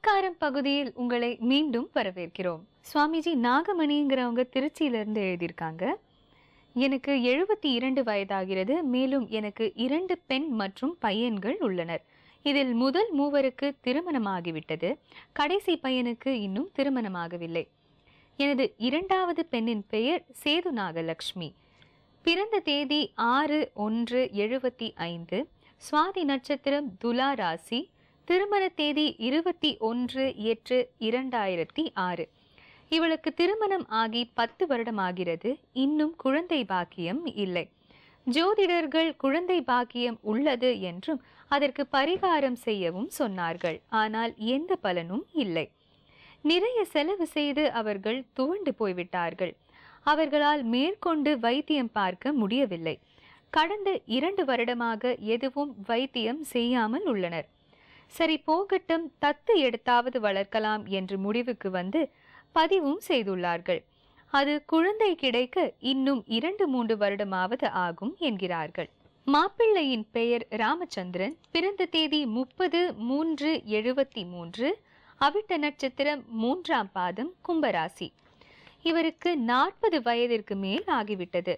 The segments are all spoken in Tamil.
ஓம்காரம் பகுதியில் உங்களை மீண்டும் வரவேற்கிறோம். சுவாமிஜி நாகமணிங்கிறவங்க திருச்சியிலிருந்து எழுதியிருக்காங்க. எனக்கு 72 வயதாகிறது. மேலும் எனக்கு 2 பெண் மற்றும் பையன்கள் உள்ளனர். இதில் முதல் மூவருக்கு திருமணமாகிவிட்டது. கடைசி பையனுக்கு இன்னும் திருமணமாகவில்லை. எனது இரண்டாவது பெண்ணின் பெயர் சேது நாகலட்சுமி. பிறந்த தேதி 6/1/75. சுவாதி நட்சத்திரம், துலா ராசி. திருமண தேதி 21/8/2006. இவளுக்கு திருமணம் ஆகி 10 வருடம் ஆகிறது. இன்னும் குழந்தை பாக்கியம் இல்லை. ஜோதிடர்கள் குழந்தை பாக்கியம் உள்ளது என்றும் அதற்கு பரிகாரம் செய்யவும் சொன்னார்கள். ஆனால் எந்த பலனும் இல்லை. நிறைய செலவு செய்து அவர்கள் துவண்டு போய்விட்டார்கள். அவர்களால் மேற்கொண்டு வைத்தியம் பார்க்க முடியவில்லை. கடந்த 2 வருடமாக எதுவும் வைத்தியம் செய்யாமல் உள்ளனர். சரி போகட்டும், தத்து எடுத்தாவது வளர்க்கலாம் என்று முடிவுக்கு வந்து பதிவும் செய்துள்ளார்கள். அது குழந்தை கிடைக்க இன்னும் 2-3 வருடமாவது ஆகும் என்கிறார்கள். மாப்பிள்ளையின் பெயர் ராமச்சந்திரன். பிறந்த தேதி 30/3/73. அவிட்ட நட்சத்திரம், 3ஆம் பாதம், கும்பராசி. இவருக்கு 40 வயதிற்கு மேல் ஆகிவிட்டது.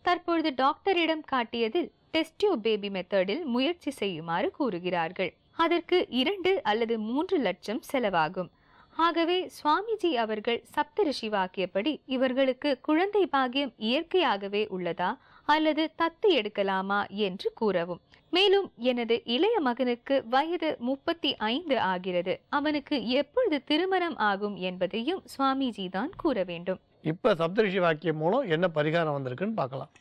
தற்பொழுது டாக்டரிடம் காட்டியதில் டெஸ்ட் டியூப் பேபி மெத்தடில் முயற்சி செய்யுமாறு கூறுகிறார்கள். அதற்கு 2 அல்லது 3 லட்சம் செலவாகும். ஆகவே சுவாமிஜி அவர்கள் சப்தரிஷி வாக்கியப்படி இவர்களுக்கு குழந்தை பாக்கியம் இயற்கையாகவே உள்ளதா அல்லது தத்து எடுக்கலாமா என்று கூறவும். மேலும் எனது இளைய மகனுக்கு வயது 35 ஆகிறது. அவனுக்கு எப்பொழுது திருமணம் ஆகும் என்பதையும் சுவாமிஜி தான் கூற வேண்டும். இப்ப சப்தரிஷி வாக்கியம் மூலம் என்ன பரிகாரம் வந்திருக்குன்னு பார்க்கலாம்.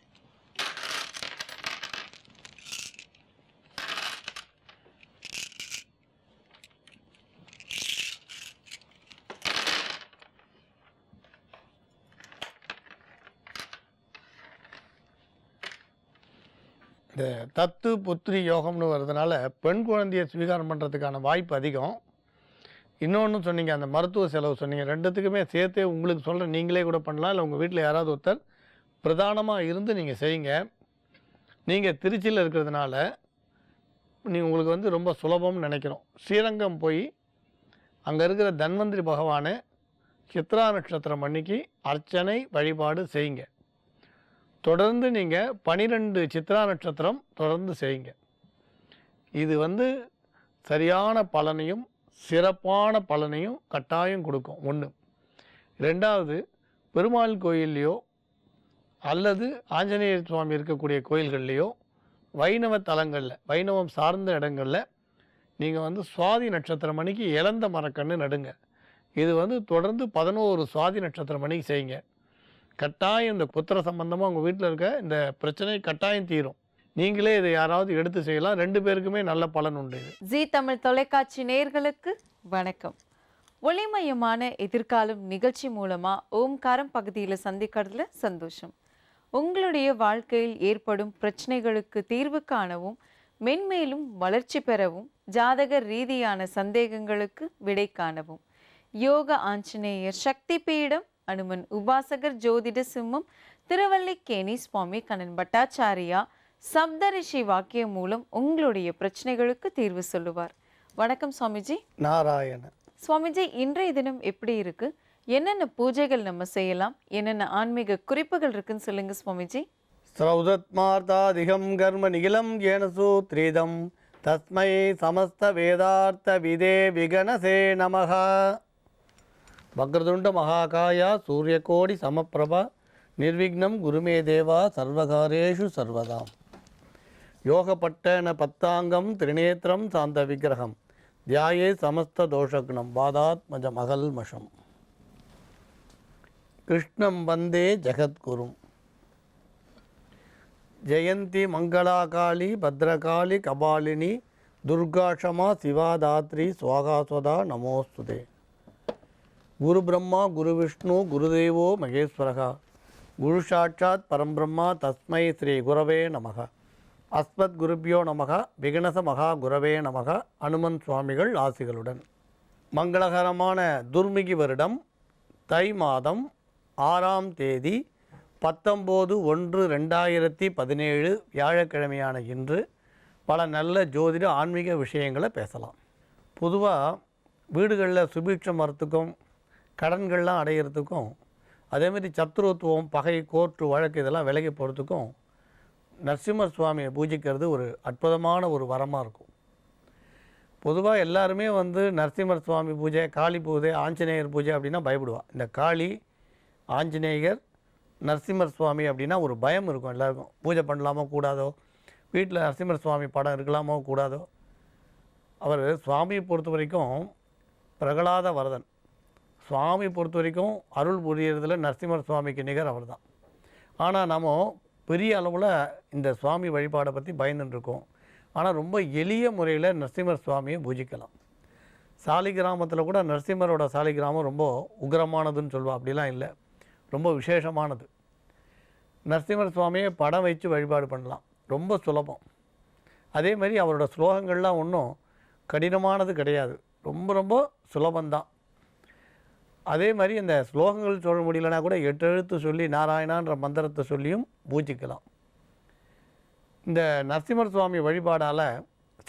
இந்த தத்து புத்திரி யோகம்னு வர்றதுனால பெண் குழந்தையை ஸ்வீகாரம் பண்ணுறதுக்கான வாய்ப்பு அதிகம். இன்னொன்று சொன்னீங்க, அந்த மருத்துவ செலவு சொன்னீங்க. ரெண்டுத்துக்குமே சேர்த்தே உங்களுக்கு சொல்கிற, நீங்களே கூட பண்ணலாம், இல்லை உங்கள் வீட்டில் யாராவது ஒருத்தர் பிரதானமாக இருந்து நீங்கள் செய்யுங்க. நீங்கள் திருச்சியில் இருக்கிறதுனால உங்களுக்கு வந்து ரொம்ப சுலபம்னு நினைக்கிறோம். ஸ்ரீரங்கம் போய் அங்கே இருக்கிற தன்வந்திரி பகவானை சித்ரா நட்சத்திரம் அன்னைக்கு அர்ச்சனை வழிபாடு செய்யுங்க. தொடர்ந்து நீங்கள் 12 சித்ரா நட்சத்திரம் தொடர்ந்து செய்யுங்க. இது வந்து சரியான பலனையும் சிறப்பான பலனையும் கட்டாயம் கொடுக்கும். 1. 2வது, பெருமாள் கோயில்லையோ அல்லது ஆஞ்சநேயர் சுவாமி இருக்கக்கூடிய கோயில்கள்லையோ வைணவ தலங்களில், வைணவம் சார்ந்த இடங்களில் நீங்கள் வந்து சுவாதி நட்சத்திரம் அன்னைக்கு இழந்த மரக்கன்று நடுங்க. இது வந்து தொடர்ந்து 11 சுவாதி நட்சத்திரம் அன்னைக்கு செய்யுங்க. கட்டாயம் இந்த புத்திர சம்பந்தமாக உங்கள் வீட்டில் இருக்க இந்த பிரச்சனை கட்டாயம் தீரும். நீங்களே இதை யாராவது எடுத்து செய்யலாம். 2 பேருக்குமே நல்ல பலன் உண்டு. ஜி தமிழ் தொலைக்காட்சி நேயர்களுக்கு வணக்கம். ஒளிமயமான எதிர்காலம் நிகழ்ச்சி மூலமா ஓம்காரம் பகுதியில் சந்திக்கிறதுல சந்தோஷம். உங்களுடைய வாழ்க்கையில் ஏற்படும் பிரச்சனைகளுக்கு தீர்வு காணவும், மென்மேலும் வளர்ச்சி பெறவும், ஜாதக ரீதியான சந்தேகங்களுக்கு விடை காணவும் யோக ஆஞ்சநேயர் சக்தி பீடம், அனுமன் உபாசகர், ஜோதிட சிம்மம், திருவல்லிக்கேணி சுவாமி கண்ணன் பட்டாச்சாரியா சப்தரிஷி வாக்கியம் மூலம் உங்களுடைய பிரச்சனைகளுக்கு தீர்வு சொல்லுவார். வணக்கம் சுவாமிஜி. நாராயண. சுவாமிஜி, இன்றைய தினம் எப்படி இருக்கு? என்னென்ன பூஜைகள் நம்ம செய்யலாம்? என்னென்ன ஆன்மீக குறிப்புகள் இருக்குன்னு சொல்லுங்க சுவாமிஜி. ஸ்ரௌதத்மார்த்தாதிகம் கர்ம நிகிலம் ஏனசு த்ரீதம் தஸ்மை சமஸ்த வேதார்த்த விதே விகனசே நமஹ. வக்ரதுண்ட மகாகாயா சூரியகோடி சமப்பிரபா நிர்விக்னம் குருமே தேவா சர்வகாரேஷு சர்வதாம். யோகப்பட்டன பத்தாங்கம் திரிநேத்திரம் சாந்த விக்கிரகம் தியாயே சமஸ்த தோஷக்னம் பாதாத்மஜம் அகல்மஷம். கிருஷ்ணம் வந்தே ஜெகத்குரும். ஜெயந்தி மங்களாகாளி பத்ரகாளி கபாலினி துர்காஷமா சிவாதாத்ரி சுவாகாஸ்வதா நமோஸ்துதே. குரு பிரம்மா குரு விஷ்ணு குருதேவோ மகேஸ்வரகா குரு சாட்சாத் பரம்பிரம்மா தஸ்மை ஸ்ரீ குரவே நமக. அஸ்மத் குருபியோ நமக. விகனச மகா குரவே நமக. அனுமன் சுவாமிகள் ஆசிகளுடன். மங்களகரமான துர்மிகி வருடம் தை மாதம் 6ஆம் தேதி 19/1/2017 வியாழக்கிழமையான இன்று பல நல்ல ஜோதிட ஆன்மீக விஷயங்களை பேசலாம். பொதுவாக வீடுகளில் சுபீட்சம் வரத்துக்கும் கடன்கள்லாம் அடையிறதுக்கும் அதேமாதிரி சத்துருத்துவம் பகை கோர்ட்டு வழக்கு இதெல்லாம் விலகி போகிறதுக்கும் நரசிம்மர் சுவாமியை பூஜிக்கிறது ஒரு அற்புதமான ஒரு வரமாக இருக்கும். பொதுவாக எல்லாருமே வந்து நரசிம்மர் சுவாமி பூஜை, காளி பூஜை, ஆஞ்சநேயர் பூஜை அப்படின்னா பயப்படுவா. இந்த காளி, ஆஞ்சநேயர், நரசிம்மர் சுவாமி அப்படின்னா ஒரு பயம் இருக்கும் எல்லாருக்கும். பூஜை பண்ணலாமோ கூடாதோ, வீட்டில் நரசிம்மர் சுவாமி படம் இருக்கலாமோ கூடாதோ. அவர் சுவாமியை பொறுத்த வரைக்கும் பிரகலாத வரதன். சுவாமி பொறுத்த வரைக்கும் அருள் புரியறதுல நரசிம்மர் சுவாமிக்கு நிகர் அவர் தான். ஆனால் நம்ம பெரிய அளவில் இந்த சுவாமி வழிபாடை பற்றி பயந்துட்டுருக்கோம். ஆனால் ரொம்ப எளிய முறையில் நரசிம்மர் சுவாமியை பூஜிக்கலாம். சாலிகிராமத்தில் கூட நரசிம்மரோட சாலிகிராமம் ரொம்ப உக்ரமானதுன்னு சொல்லுவா. அப்படிலாம் இல்லை, ரொம்ப விசேஷமானது. நரசிம்மர் சுவாமியை படம் வச்சு வழிபாடு பண்ணலாம், ரொம்ப சுலபம். அதே மாதிரி அவரோட ஸ்லோகங்கள்லாம் ஒன்றும் கடினமானது கிடையாது, ரொம்ப ரொம்ப சுலபந்தான். அதே மாதிரி இந்த ஸ்லோகங்கள் சொல்ல முடியலனா கூட 8 எழுத்து சொல்லி நாராயணான்ற மந்திரத்தை சொல்லியும் பூஜிக்கலாம். இந்த நரசிம்மர் சுவாமி வழிபாடால்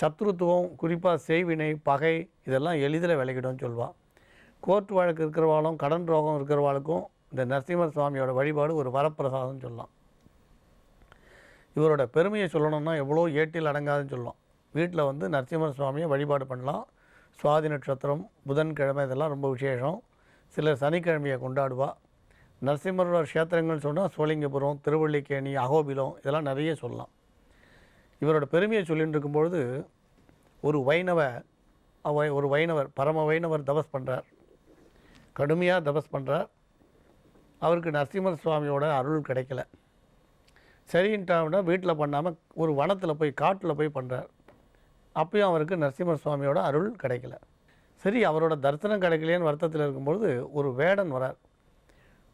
சத்ருத்துவம், குறிப்பாக செய்வினை, பகை இதெல்லாம் எளிதில் விலகிடும்னு சொல்லுவாள். கோர்ட் வழக்கு இருக்கிறவாளும் கடன் ரோகம் இருக்கிறவாளுக்கும் இந்த நரசிம்மர் சுவாமியோட வழிபாடு ஒரு வரப்பிரசாதம்னு சொல்லலாம். இவரோட பெருமையை சொல்லணும்னா எவ்வளோ ஏட்டில் அடங்காதுன்னு சொல்லலாம். வீட்டில் வந்து நரசிம்மர் சுவாமியை வழிபாடு பண்ணலாம். சுவாதி நட்சத்திரம், புதன்கிழமை இதெல்லாம் ரொம்ப விசேஷம். சிலர் சனிக்கிழமையை கொண்டாடுவா. நரசிம்மரோட க்ஷேத்திரங்கள்னு சொன்னால் சோழிங்கபுரம், திருவள்ளிக்கேணி, அகோபிலம் இதெல்லாம் நிறைய சொல்லலாம். இவரோட பெருமையை சொல்லிட்டு இருக்கும்பொழுது ஒரு வைணவர் பரம வைணவர் தபஸ் பண்ணுறார், கடுமையாக தபஸ் பண்ணுறார். அவருக்கு நரசிம்மர் சுவாமியோட அருள் கிடைக்கல. சரின்ட்டாவிட வீட்டில் பண்ணாமல் ஒரு வனத்தில் போய் காட்டில் போய் பண்ணுறார். அப்பயும் அவருக்கு நரசிம்மர் சுவாமியோட அருள் கிடைக்கல. சரி, அவரோட தரிசனம் கிடைக்கலையேன்னு வருத்தத்தில் இருக்கும்பொழுது ஒரு வேடன் வரார்.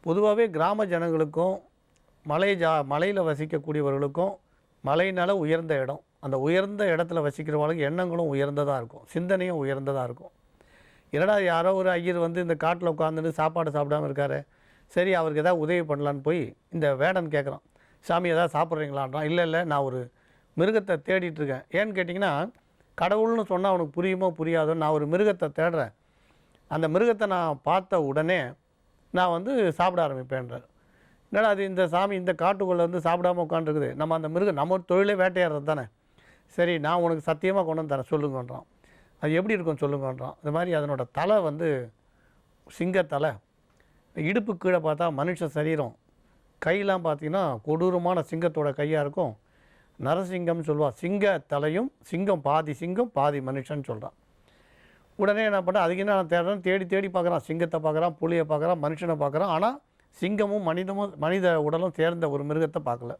பொதுவாகவே கிராம ஜனங்களுக்கும் மலையில் வசிக்கக்கூடியவர்களுக்கும் மலையினால் உயர்ந்த இடம், அந்த உயர்ந்த இடத்துல வசிக்கிறவங்களுக்கு எண்ணங்களும் உயர்ந்ததாக இருக்கும், சிந்தனையும் உயர்ந்ததாக இருக்கும். என்னடா யாரோ ஒரு ஐயர் வந்து இந்த காட்டில் உட்காந்துட்டு சாப்பாடு சாப்பிடாமல் இருக்காரு, சரி அவருக்கு எதாவது உதவி பண்ணலான்னு போய் இந்த வேடன் கேட்குறான், சாமி எதாவது சாப்பிட்றீங்களான்றான். இல்லை நான் ஒரு மிருகத்தை தேடிட்டுருக்கேன். ஏன்னு கேட்டிங்கன்னா, கடவுள்னு சொன்னால் அவனுக்கு புரியுமோ புரியாதோ, நான் ஒரு மிருகத்தை தேடுறேன், அந்த மிருகத்தை நான் பார்த்த உடனே நான் வந்து சாப்பிட ஆரம்பிப்பேன்றார். என்னடா அது, இந்த சாமி இந்த காட்டுக்குள்ளே வந்து சாப்பிடாமல் உட்காந்துருக்குது, நம்ம அந்த மிருகம் நம்ம தொழிலே வேட்டையாடுறது தானே, சரி நான் உனக்கு சத்தியமாக கொண்டு வந்து தரேன் சொல்லுங்கன்றான். அது எப்படி இருக்கும் சொல்லுங்கன்றான். இந்த மாதிரி அதனோட தலை வந்து சிங்கத்தலை, இடுப்பு கீழே பார்த்தா மனுஷ சரீரம், கையெல்லாம் பார்த்திங்கன்னா கொடூரமான சிங்கத்தோட கையாக இருக்கும். நரசிங்கம்னு சொல்லுவாள். சிங்க தலையும், சிங்கம் பாதி மனுஷன் சொல்கிறான். உடனே என்ன பண்ண, அதுக்கு என்ன நான் தேடுறேன், தேடி பார்க்குறான். சிங்கத்தை பார்க்குறான், புலியை பார்க்குறான், மனுஷனை பார்க்குறான். ஆனால் சிங்கமும் மனித உடலும் சேர்ந்த ஒரு மிருகத்தை பார்க்கல.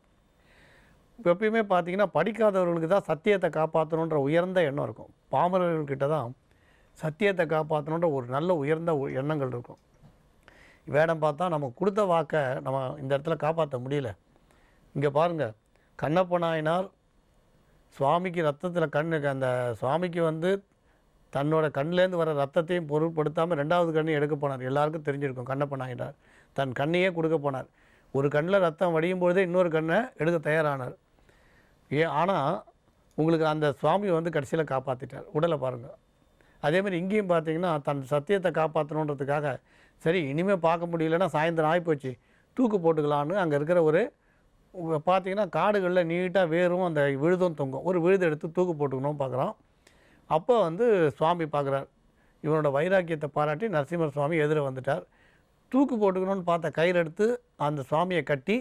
எப்பயுமே பார்த்திங்கன்னா படிக்காதவர்களுக்கு தான் சத்தியத்தை காப்பாற்றணுன்ற உயர்ந்த எண்ணம் இருக்கும். பாமரர்கள்கிட்ட தான் சத்தியத்தை காப்பாற்றணுன்ற ஒரு நல்ல உயர்ந்த எண்ணங்கள் இருக்கும். வேடம் பார்த்தா நம்ம கொடுத்த வாக்கை நம்ம இந்த இடத்துல காப்பாற்ற முடியல. இங்கே பாருங்கள், கண்ணப்ப நாயனார் சுவாமிக்கு ரத்தத்தில் அந்த சுவாமிக்கு வந்து தன்னோட கண்ணிலேருந்து வர ரத்தத்தையும் பொருட்படுத்தாமல் 2வது கண்ணையும் எடுக்க போனார். எல்லாருக்கும் தெரிஞ்சிருக்கும். கண்ணப்ப நாயனார் தன் கண்ணையே கொடுக்க போனார். ஒரு கண்ணில் ரத்தம் வடியும் பொழுதே இன்னொரு கண்ணை எடுக்க தயாரானார். ஆனால் உங்களுக்கு அந்த சுவாமி வந்து கடைசியில் காப்பாற்றிட்டார். உடலை பாருங்கள். அதேமாதிரி இங்கேயும் பார்த்தீங்கன்னா தன் சத்தியத்தை காப்பாற்றணுன்றதுக்காக, சரி இனிமேல் பார்க்க முடியலன்னா சாயந்தரம் ஆகிப்போச்சு, தூக்கு போட்டுக்கலான்னு அங்கே இருக்கிற ஒரு பார்த்திங்கன்னா காடுகளில் நீட்டாக வேரும் அந்த விழுதும் தொங்கும், ஒரு விழுது எடுத்து தூக்கு போட்டுக்கணும் பார்க்குறான். அப்போ வந்து சுவாமி பார்க்குறார். இவனோட வைராக்கியத்தை பாராட்டி நரசிம்மர் சுவாமி எதிர வந்துட்டார். தூக்கு போட்டுக்கணும்னு பார்த்த கயிறு எடுத்து அந்த சுவாமியை கட்டி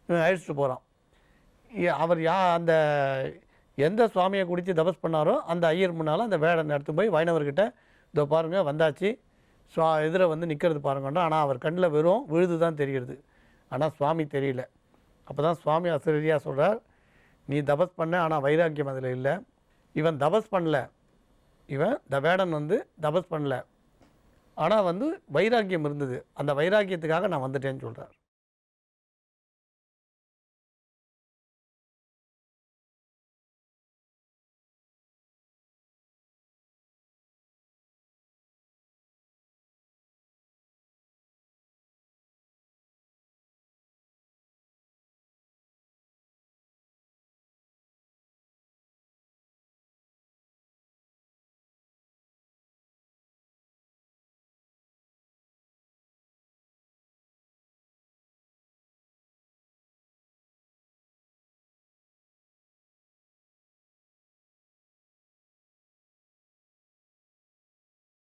இவன் அழிச்சிட்டு போகிறான். அவர் அந்த எந்த சுவாமியை குடித்து தபஸ் பண்ணாரோ அந்த ஐயர் முன்னால் அந்த வேடன் எடுத்து போய் வைணவர்கிட்ட, இதோ பாருங்கள் வந்தாச்சு, எதிர வந்து நிற்கிறது பாருங்கன்றா. ஆனால் அவர் கண்ணில் வெறும் விழுது தான் தெரிகிறது, ஆனால் சுவாமி தெரியல. அப்போ தான் சுவாமி அசரீரியாக சொல்கிறார், நீ தபஸ் பண்ண, ஆனால் வைராக்கியம் அதில் இல்லை. இவன் தபஸ் பண்ணல, இந்த வேடன் வந்து தபஸ் பண்ணல, ஆனால் வந்து வைராக்கியம் இருந்தது, அந்த வைராக்கியத்துக்காக நான் வந்துட்டேன்னு சொல்கிறார்.